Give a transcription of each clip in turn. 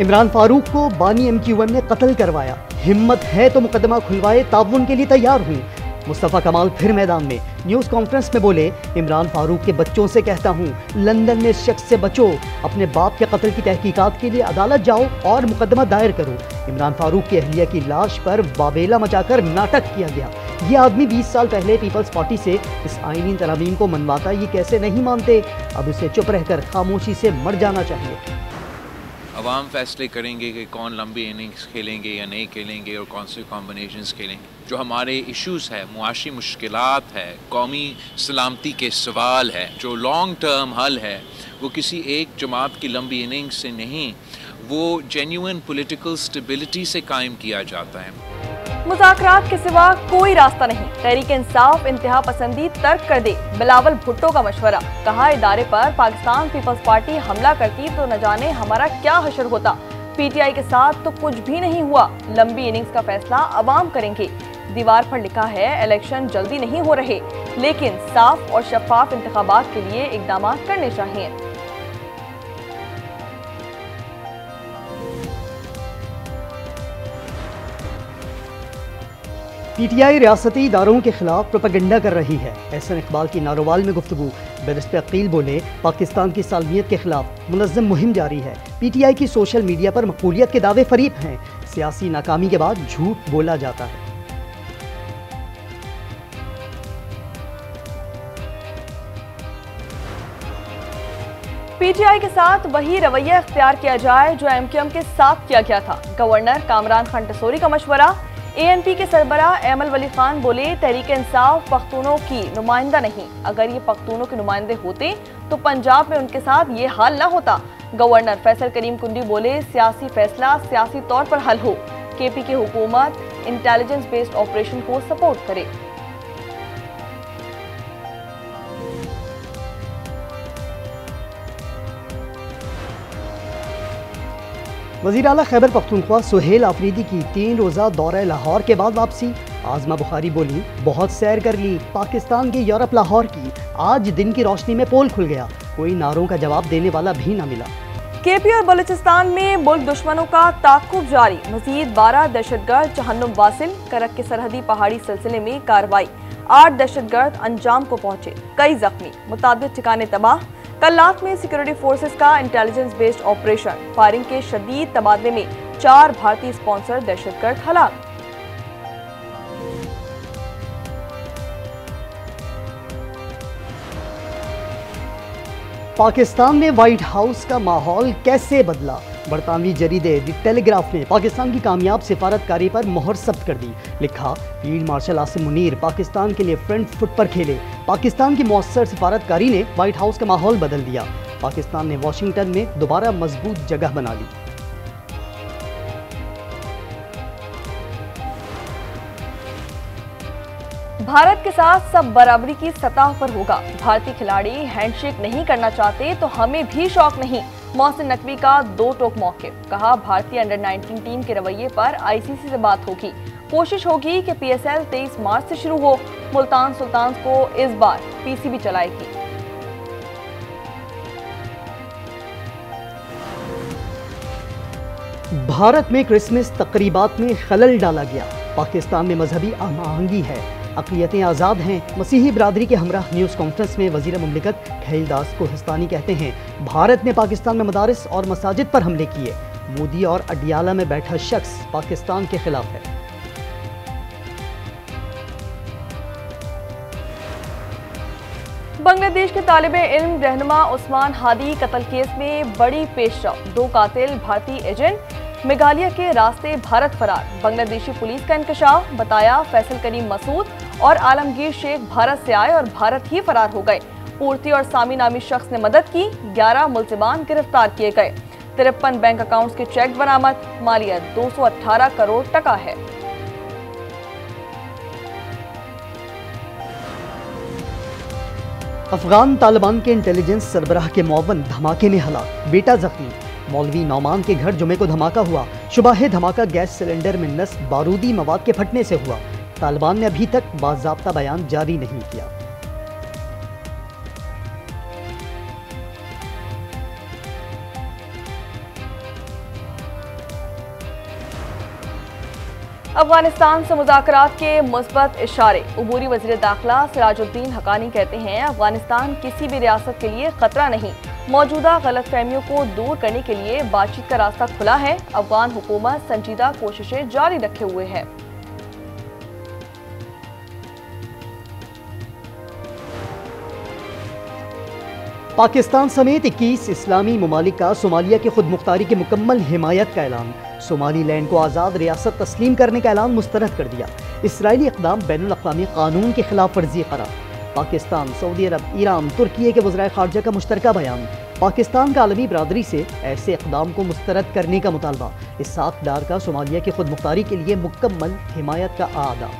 इमरान फारूक को बानी MQM ने कत्ल करवाया, हिम्मत है तो मुकदमा खुलवाए, ताउन के लिए तैयार हूँ। मुस्तफ़ा कमाल फिर मैदान में, न्यूज़ कॉन्फ्रेंस में बोले, इमरान फारूक के बच्चों से कहता हूँ, लंदन में इस शख्स से बचो, अपने बाप के कत्ल की तहकीकात के लिए अदालत जाओ और मुकदमा दायर करो। इमरान फारूक की अहलिया की लाश पर वावेला मचाकर नाटक किया गया। ये आदमी 20 साल पहले पीपल्स पार्टी से इस आईनी तरमीम को मनवाता, ये कैसे नहीं मानते? अब उसे चुप रहकर खामोशी से मर जाना चाहिए। अवाम फैसले करेंगे कि कौन लंबी इनिंग्स खेलेंगे या नहीं खेलेंगे और कौन से कॉम्बिनेशंस खेलेंगे। जो हमारे इश्यूज़ है, मुआशी मुश्किलात है, कौमी सलामती के सवाल है, जो लॉन्ग टर्म हल है, वो किसी एक जमात की लंबी इनिंग्स से नहीं, वो जेन्युइन पॉलिटिकल स्टेबिलिटी से कायम किया जाता है। मुज़ाकरात के सिवा कोई रास्ता नहीं, तहरीक इंसाफ इंतहा पसंदी तर्क कर दे, बिलावल भुट्टो का मशवरा। कहा, इदारे पर पाकिस्तान पीपल्स पार्टी हमला करती तो न जाने हमारा क्या हशर होता। PTI के साथ तो कुछ भी नहीं हुआ, लंबी इनिंग्स का फैसला अवाम करेंगे। दीवार पर लिखा है, इलेक्शन जल्दी नहीं हो रहे, लेकिन साफ और शफाफ इंतखाबात के लिए इकदाम करने चाहिए। PTI रियासती इदारों के खिलाफ प्रोपेगेंडा कर रही है। एहसन इकबाल की नारोवाल में गुफ्तगू। बैरिस्टर अकील बोले, पाकिस्तान की सालमियत के खिलाफ मुनज़्ज़म मुहिम जारी है। PTI की सोशल मीडिया पर मकबूलियत के दावे फरीब हैं। सियासी नाकामी के बाद झूठ बोला जाता है। PTI के साथ वही रवैया इख्तियार किया जाए जो MQM के साथ किया गया था। गवर्नर कामरान खान टसोरी का मशवरा। ANP के सरबराह एमल वली खान बोले, तहरीक इंसाफ पख्तूनों की नुमाइंदा नहीं, अगर ये पख्तूनों के नुमाइंदे होते तो पंजाब में उनके साथ ये हाल न होता। गवर्नर फैसल करीम कुंडी बोले, सियासी फैसला सियासी तौर पर हल हो। KP की हुकूमत इंटेलिजेंस बेस्ड ऑपरेशन को सपोर्ट करे। वज़ीर आला खैबर पख्तूनख्वा सुहेल आफरीदी की 3 रोज़ा दौरा लाहौर के बाद वापसी। आज़मा बुखारी बोली, बहुत सैर कर ली पाकिस्तान की, यूरोप लाहौर की। आज दिन की रोशनी में पोल खुल गया, कोई नारों का जवाब देने वाला भी न मिला। KP और बलूचिस्तान में मुल्क दुश्मनों का ताक़ुब जारी। मज़ीद 12 दहशतगर्द जहन्नुम वासिल। करक के सरहदी पहाड़ी सिलसिले में कार्रवाई। 8 दहशतगर्द अंजाम को पहुंचे, कई जख्मी, मुताबिक ठिकाने तबाह। कल्लात में सिक्योरिटी फोर्सेस का इंटेलिजेंस बेस्ड ऑपरेशन। फायरिंग के शदीद तबादले में 4 भारतीय स्पॉन्सर दहशतगर्द हलाक। पाकिस्तान में व्हाइट हाउस का माहौल कैसे बदला? बरतानवी जरीदे द टेलीग्राफ ने पाकिस्तान की कामयाब सिफारतकारी पर मोहर सब्त कर दी। लिखा, फील्ड मार्शल आसिम मुनीर पाकिस्तान के लिए फ्रंट फुट पर खेले। पाकिस्तान की मौसर सिफारतकारी ने व्हाइट हाउस का माहौल बदल दिया। पाकिस्तान ने वाशिंगटन में दोबारा मजबूत जगह बना ली। भारत के साथ सब बराबरी की सतह पर होगा। भारतीय खिलाड़ी हैंडशेक नहीं करना चाहते तो हमें भी शौक नहीं। मोहसिन नकवी का 2 टोक मौके। कहा, भारतीय अंडर 19 टीम के रवैये पर ICC से बात होगी। कोशिश होगी कि PSL 23 मार्च से शुरू हो। मुल्तान सुल्तान को इस बार PCB चलाएगी। भारत में क्रिसमस तकरीबात में खलल डाला गया। पाकिस्तान में मजहबी आहंगी है, अक़लियतें आज़ाद हैं। मसीही बरादरी के हमराह न्यूज़ कॉन्फ्रेंस में वज़ीर मुमलिकत खैलदास कोहिस्तानी कहते हैं, भारत ने पाकिस्तान में मदारिस और मसाजिद पर हमले किए। मोदी और अडियाला में बैठा शख्स पाकिस्तान के खिलाफ है। बांग्लादेश के तालिबे इल्म रहनुमा उस्मान हादी कत्ल केस में बड़ी पेशरफ। 2 कातिल भारतीय एजेंट। मेघालय के रास्ते भारत फरार। बांग्लादेशी पुलिस का इंकशाफ। बताया, फैसल करीम मसूद और आलमगीर शेख भारत से आए और भारत ही फरार हो गए। पूर्ति और सामी नामी शख्स ने मदद की। 11 मुल्जिमान गिरफ्तार किए गए। 53 बैंक अकाउंट्स के चेक बरामद। मालियत 218 करोड़ टका है। अफगान तालिबान के इंटेलिजेंस सरबराह के मुअव्विन धमाके में हलाक, बेटा जख्मी। मौलवी नौमान के घर जुमे को धमाका हुआ। शुबह धमाका गैस सिलेंडर में नस्ब बारूदी मवाद के फटने से हुआ। तालिबान ने अभी तक बाज़ाब्ता बयान जारी नहीं किया। अफगानिस्तान से मुज़ाकरात के मुस्बत इशारे। उबूरी वज़ीर दाखिला सिराजुद्दीन हक़ानी कहते हैं, अफगानिस्तान किसी भी रियासत के लिए खतरा नहीं। मौजूदा गलतफहमियों को दूर करने के लिए बातचीत का रास्ता खुला है। अफगान हुकूमत संजीदा कोशिशें जारी रखे हुए है। पाकिस्तान समेत 21 इस्लामी ममालिक का सोमालिया की खुद मुख्तारी की मुकम्मल हिमायत का ऐलान। सोमालीलैंड को आज़ाद रियासत तस्लीम करने का ऐलान मुस्तरद कर दिया। इसराइली इक़दाम बैनुल अक़वामी क़ानून की खिलाफ वर्जी करार। पाकिस्तान, सऊदी अरब, ईरान, तुर्की के वज़राए ख़ारजा का मुश्तरका बयान। पाकिस्तान का आलमी बरादरी से ऐसे इक़दाम को मुस्तरद करने का मुतालबा। इस साखदार का सोमालिया की खुद मुख्तारी के लिए मुकम्मल हिमायत का आदा।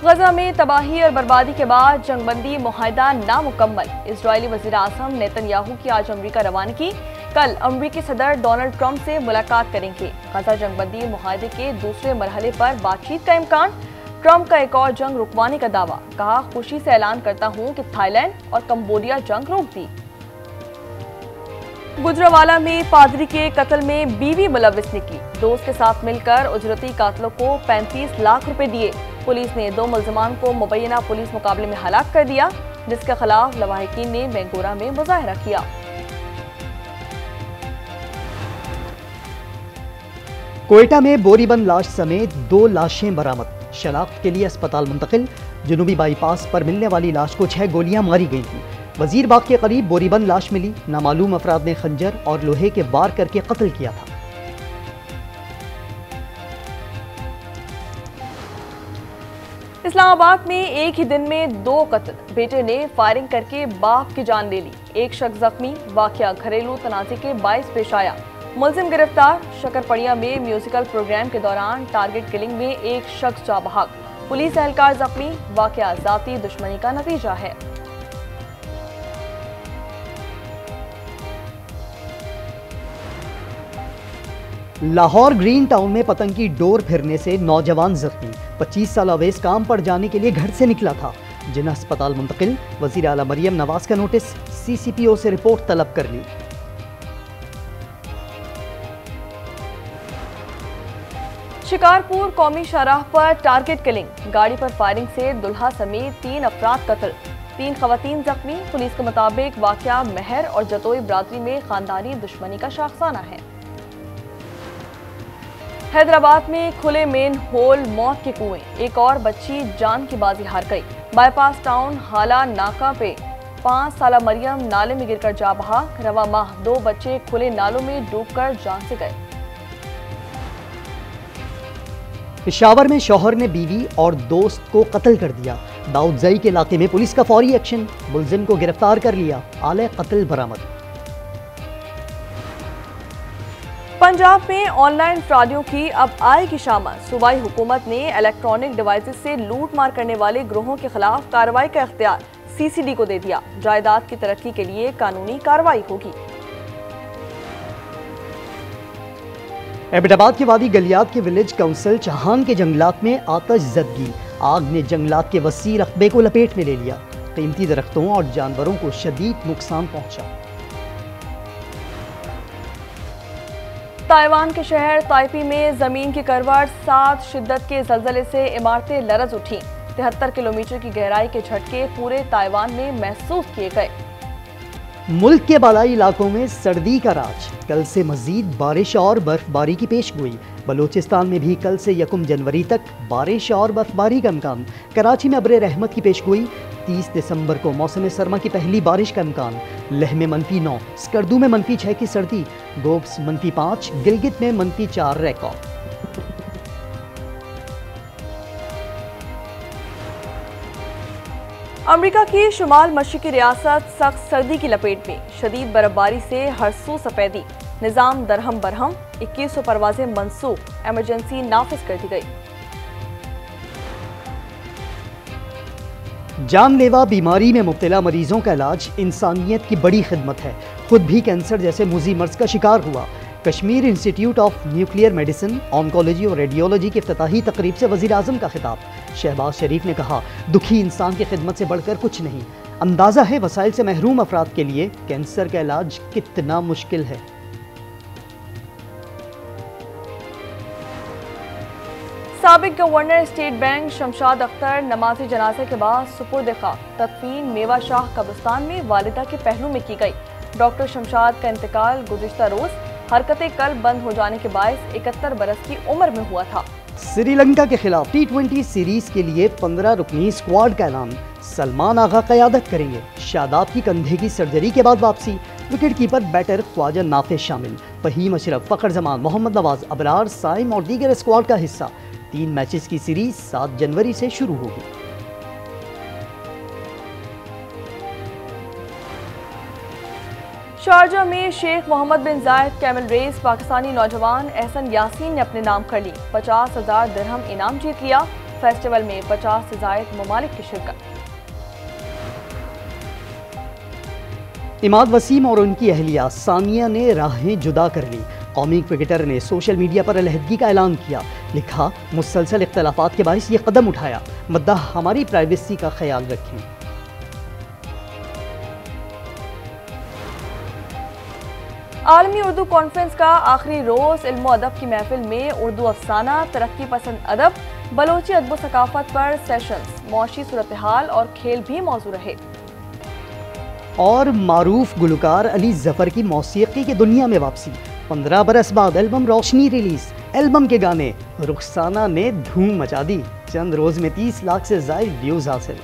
गजा में तबाही और बर्बादी के बाद जंगबंदी मुआहिदा नामुकम्मल। इजरायली वज़ीर आज़म नेतन्याहू की आज अमरीका रवानगी। कल अमरीकी सदर डोनाल्ड ट्रंप से मुलाकात करेंगे। गजा जंगबंदी मुआहिदे के दूसरे मरहले पर बातचीत का इम्कान। ट्रंप का एक और जंग रुकवाने का दावा। कहा, खुशी से ऐलान करता हूँ कि थाईलैंड और कंबोडिया जंग रोक दी। गुजरावाला में पादरी के कत्ल में बीवी मुलव्विस निकली। दोस्त के साथ मिलकर उजरती कातलों को 35 लाख रुपए दिए। पुलिस ने 2 मुल्ज़िमान को मुबैना पुलिस मुकाबले में हलाक कर दिया, जिसके खिलाफ लवाहिकीन ने मैंगोरा में मुजाहरा किया। कोयटा में बोरीबंद लाश समेत 2 लाशें बरामद। शनाख्त के लिए अस्पताल मुंतकिल। जनूबी बाईपास पर मिलने वाली लाश को 6 गोलियां मारी गई थी। वजीर बाग के करीब बोरीबंद लाश मिली। नामालूम अफराद ने खंजर और लोहे के वार करके कत्ल किया था। इस्लामाबाद में एक ही दिन में 2 कत्ल। बेटे ने फायरिंग करके बाप की जान ले ली। एक शख्स जख्मी। वाकया घरेलू तनाज़े के बाइस पेश आया। मुलजिम गिरफ्तार। शकरपड़िया में म्यूजिकल प्रोग्राम के दौरान टारगेट किलिंग में एक शख्स जा बहक। पुलिस एहलकार जख्मी। वाकया जाती दुश्मनी का नतीजा है। लाहौर ग्रीन टाउन में पतंग की डोर फिरने से नौजवान जख्मी। 25 साल अवैस काम पर जाने के लिए घर से निकला था। जिन्ना अस्पताल मुंतकिल। वजीर आला मरियम नवाज का नोटिस। CCPO से रिपोर्ट तलब कर ली। शिकारपुर कौमी शाहराह पर टारगेट किलिंग। गाड़ी पर फायरिंग से दुल्हा समेत 3 अफराद कत्ल। 3 खवातीन जख्मी। पुलिस के मुताबिक वाकया महर और जतोई बरादरी में खानदानी दुश्मनी का शाखसाना है। हैदराबाद में खुले मेन होल, मौत के कुएं। एक और बच्ची जान की बाजी हार गई। बाईपास टाउन हाला नाका पे 5 साला मरियम नाले में गिरकर जा बहा। रवा माह 2 बच्चे खुले नालों में डूबकर जान से गए। पेशावर में शौहर ने बीवी और दोस्त को कत्ल कर दिया। दाऊदजई के इलाके में पुलिस का फौरी एक्शन। मुलजिम को गिरफ्तार कर लिया। आले कत्ल बरामद। पंजाब में ऑनलाइन फ्रॉडियों की अब आएगी शामत। सूबाई हुकूमत ने इलेक्ट्रॉनिक डिवाइसेस से लूट मार करने वाले ग्रोहों के खिलाफ कार्रवाई का इख्तियार CCD को दे दिया। जायदाद की तरक्की के लिए कानूनी कार्रवाई होगी। एबटाबाद के वादी गलियात के विलेज काउंसिल चहान के जंगलात में आतश ज़दगी। आग ने जंगलात के वसी रकबे को लपेट में ले लिया। कीमती दरख्तों और जानवरों को शदीद नुकसान पहुंचा। ताइवान के शहर ताइपी में जमीन की करवट 7 शिद्दत के जलजले से इमारतें लरज उठी। 73 किलोमीटर की गहराई के झटके पूरे ताइवान में महसूस किए गए। मुल्क के बालाई इलाकों में सर्दी का राज। कल से मजीद बारिश और बर्फबारी की पेशगोई। बलूचिस्तान में भी कल से 1 जनवरी तक बारिश और बर्फबारी का इम्कान। कराची में अब्र रहमत की पेशगोई। 30 दिसंबर को मौसम सरमा की पहली बारिश का इम्कान। लेह में -9, स्कर्दू में -6 की सर्दी। गोब्स -5, गिलगित में -4 रिकॉर्ड। अमेरिका की शुमाल मशरकी रियासत सख्त सर्दी की लपेट में। शदीद बर्फबारी से हर सू सफेदी। निज़ाम दरहम बरहम। 2100 परवाजें मनसूख। एमरजेंसी नाफिज कर दी गई। जानलेवा बीमारी में मुब्तला मरीजों का इलाज इंसानियत की बड़ी खिदमत है। खुद भी कैंसर जैसे मुज़ी मर्ज का शिकार हुआ। Kashmir institute of nuclear medicine, oncology और रेडियोलॉजी की इफ्तिताही तकरीब से वज़ीर आज़म का खिताब। शहबाज शरीफ ने कहा, दुखी इंसान की खिदमत से बढ़कर कुछ नहीं। अंदाज़ा है वसाइल से महरूम अफराद के लिए कैंसर का इलाज कितना मुश्किल है। साबिक governor state bank Shamshad Akhtar नमाज़ी जनाजे के बाद सुपुर्द खाक तदफीन मेवा शाह कब्रिस्तान में वालिदा के पहलू में की गई। डॉक्टर शमशाद का इंतकाल गुज़िश्ता रोज हरकतें कल्ब बंद हो जाने के बायस 71 बरस की उम्र में हुआ था। श्रीलंका के खिलाफ T20 सीरीज के लिए 15 रुकनी स्क्वाड का ऐलान। सलमान आगा क़यादत करेंगे। शादाब की कंधे की सर्जरी के बाद वापसी। Wicket keeper batter Khwaja Nafis शामिल। फहीम अशरफ, फ़खर जमान, मोहम्मद नवाज, अबरार, साइम और दीगर स्क्वाड का हिस्सा। 3 मैचेस की सीरीज 7 जनवरी से शुरू होगी। शारजा में शेख मोहम्मद बिन जायद कैमल रेस पाकिस्तानी नौजवान एहसन यासीन ने अपने नाम कर ली। 50,000 दिरहम इनाम जीत लिया। फेस्टिवल में 50 से ज़ायद ममालिक की शिरकत। इमाद वसीम और उनकी अहलिया सानिया ने राहें जुदा कर ली। कौमी क्रिकेटर ने सोशल मीडिया पर अलहदगी का ऐलान किया। लिखा, मुसलसल इख्तलाफात के बायस ये कदम उठाया। मद्दाह हमारी प्राइवेसी का ख्याल रखें। आलमी उर्दू कॉन्फ्रेंस का आखिरी रोज इल्म व अदब की महफिल में उर्दू अफसाना, तरक्की पसंद अदब, बलोची अदब सकाफत पर सेशंस, मौशी सूरत हाल और खेल भी मौजू रहे। और मारूफ गुलकार अली जफर की मौसीकी की दुनिया में वापसी। 15 बरस बाद एल्बम रोशनी रिलीज। एल्बम के गाने रुखसाना ने धूम मचा दी। चंद रोज में 30 लाख से ज्यादा व्यूज हासिल।